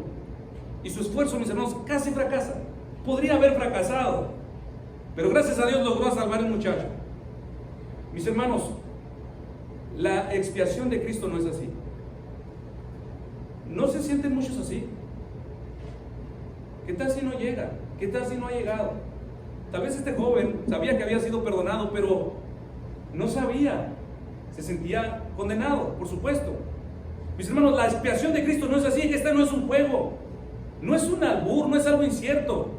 Y su esfuerzo, mis hermanos, casi fracasa. Podría haber fracasado, pero gracias a Dios logró salvar al muchacho. Mis hermanos, la expiación de Cristo no es así. ¿No se sienten muchos así? ¿Qué tal si no llega? ¿Qué tal si no ha llegado? Tal vez este joven sabía que había sido perdonado, pero no sabía. Se sentía condenado, por supuesto. Mis hermanos, la expiación de Cristo no es así. Este no es un juego. No es un albur, no es algo incierto.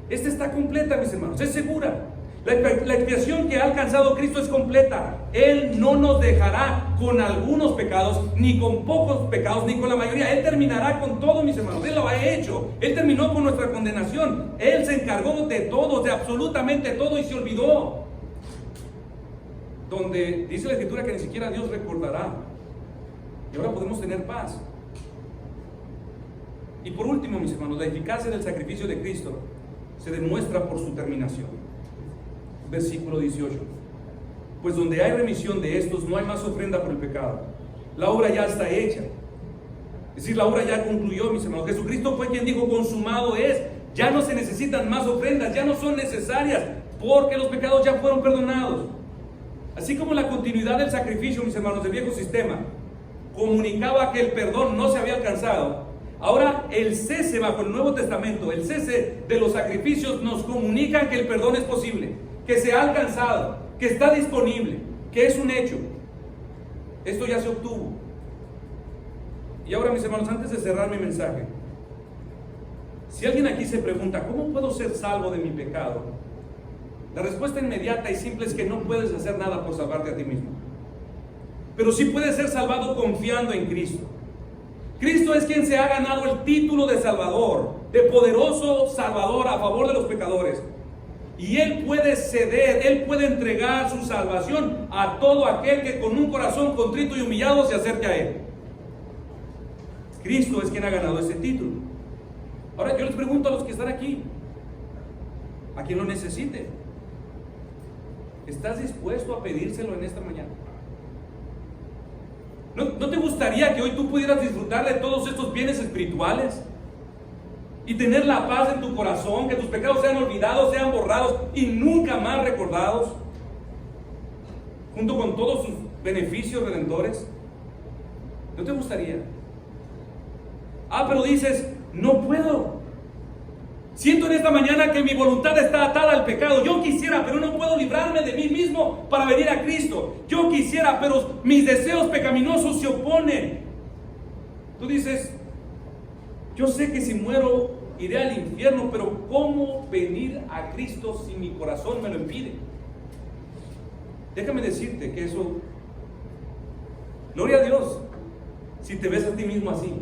Esta está completa, mis hermanos, es segura. La expiación que ha alcanzado Cristo es completa. Él no nos dejará con algunos pecados, ni con pocos pecados, ni con la mayoría. Él terminará con todo, mis hermanos. Él lo ha hecho. Él terminó con nuestra condenación. Él se encargó de todo, de absolutamente todo, y se olvidó. Donde dice la Escritura que ni siquiera Dios recordará. Y ahora podemos tener paz. Y por último, mis hermanos, la eficacia del sacrificio de Cristo se demuestra por su terminación. Versículo 18. Pues donde hay remisión de estos, no hay más ofrenda por el pecado. La obra ya está hecha. Es decir, la obra ya concluyó, mis hermanos. Jesucristo fue quien dijo: consumado es. Ya no se necesitan más ofrendas, ya no son necesarias, porque los pecados ya fueron perdonados. Así como la continuidad del sacrificio, mis hermanos, del viejo sistema comunicaba que el perdón no se había alcanzado, ahora el cese bajo el Nuevo Testamento, el cese de los sacrificios, nos comunican que el perdón es posible, que se ha alcanzado, que está disponible, que es un hecho. Esto ya se obtuvo. Y ahora, mis hermanos, antes de cerrar mi mensaje, si alguien aquí se pregunta: ¿cómo puedo ser salvo de mi pecado? La respuesta inmediata y simple es que no puedes hacer nada por salvarte a ti mismo. Pero sí puedes ser salvado confiando en Cristo. Cristo es quien se ha ganado el título de Salvador, de poderoso Salvador a favor de los pecadores. Y Él puede ceder, Él puede entregar su salvación a todo aquel que con un corazón contrito y humillado se acerque a Él. Cristo es quien ha ganado ese título. Ahora yo les pregunto a los que están aquí, a quien lo necesite: ¿estás dispuesto a pedírselo en esta mañana? ¿No te gustaría que hoy tú pudieras disfrutar de todos estos bienes espirituales? Y tener la paz en tu corazón, que tus pecados sean olvidados, sean borrados y nunca más recordados, junto con todos sus beneficios redentores. ¿No te gustaría? Pero dices: no puedo. Siento en esta mañana que mi voluntad está atada al pecado. Yo quisiera, pero no puedo librarme de mí mismo para venir a Cristo. Yo quisiera, pero mis deseos pecaminosos se oponen. Tú dices: yo sé que si muero iré al infierno, pero ¿cómo venir a Cristo si mi corazón me lo impide? Déjame decirte que eso, gloria a Dios, si te ves a ti mismo así.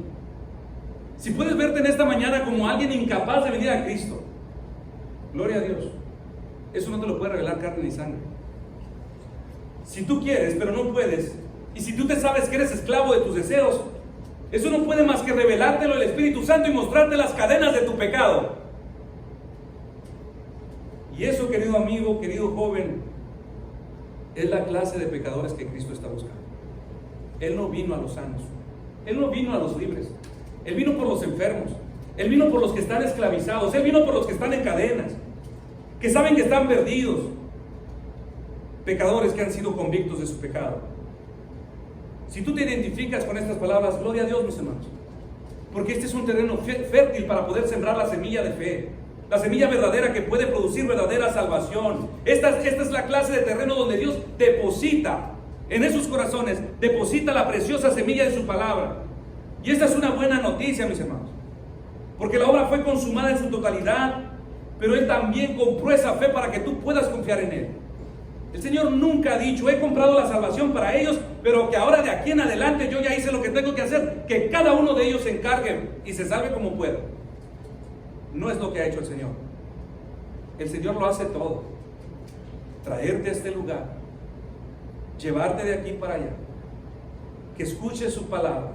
Si puedes verte en esta mañana como alguien incapaz de venir a Cristo, gloria a Dios. Eso no te lo puede revelar carne ni sangre. Si tú quieres, pero no puedes, y si tú te sabes que eres esclavo de tus deseos, eso no puede más que revelártelo el Espíritu Santo y mostrarte las cadenas de tu pecado. Y eso, querido amigo, querido joven, es la clase de pecadores que Cristo está buscando. Él no vino a los sanos, Él no vino a los libres, Él vino por los enfermos, Él vino por los que están esclavizados, Él vino por los que están en cadenas, que saben que están perdidos, pecadores que han sido convictos de su pecado. Si tú te identificas con estas palabras, gloria a Dios, mis hermanos, porque este es un terreno fértil para poder sembrar la semilla de fe, la semilla verdadera que puede producir verdadera salvación. Esta es la clase de terreno donde Dios deposita en esos corazones, deposita la preciosa semilla de su palabra. Y esta es una buena noticia, mis hermanos, porque la obra fue consumada en su totalidad, pero Él también compró esa fe para que tú puedas confiar en Él. El Señor nunca ha dicho: he comprado la salvación para ellos, pero que ahora de aquí en adelante yo ya hice lo que tengo que hacer, que cada uno de ellos se encargue y se salve como pueda. No es lo que ha hecho el Señor. El Señor lo hace todo: traerte a este lugar, llevarte de aquí para allá, que escuches su palabra.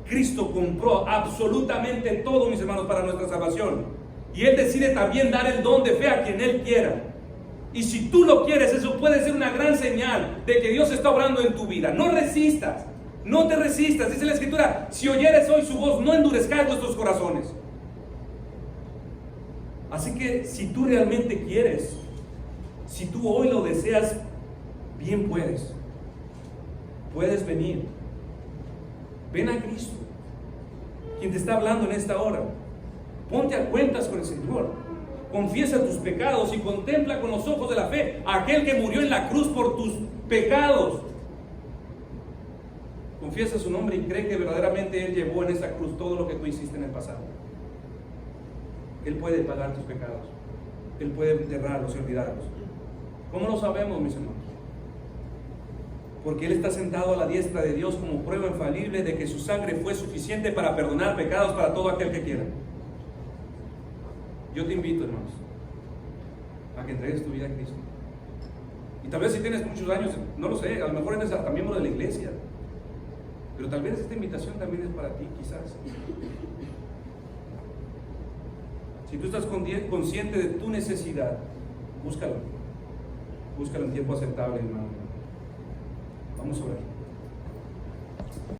Cristo compró absolutamente todo, mis hermanos, para nuestra salvación, y Él decide también dar el don de fe a quien Él quiera. Y si tú lo quieres, eso puede ser una gran señal de que Dios está obrando en tu vida. No resistas, no te resistas. Dice la Escritura: si oyeres hoy su voz, no endurezcáis vuestros corazones. Así que si tú realmente quieres, si tú hoy lo deseas, bien puedes venir. Ven a Cristo, quien te está hablando en esta hora. Ponte a cuentas con el Señor. Confiesa tus pecados y contempla con los ojos de la fe a aquel que murió en la cruz por tus pecados. Confiesa su nombre y cree que verdaderamente Él llevó en esa cruz todo lo que tú hiciste en el pasado. Él puede pagar tus pecados. Él puede enterrarlos y olvidarlos. ¿Cómo lo sabemos, mis hermanos? Porque Él está sentado a la diestra de Dios como prueba infalible de que su sangre fue suficiente para perdonar pecados para todo aquel que quiera. Yo te invito, hermanos, a que entregues tu vida a Cristo. Y tal vez si tienes muchos años, no lo sé, a lo mejor eres hasta miembro de la iglesia, pero tal vez esta invitación también es para ti, quizás. Si tú estás consciente de tu necesidad, búscalo en tiempo aceptable, hermano. Vamos a orar.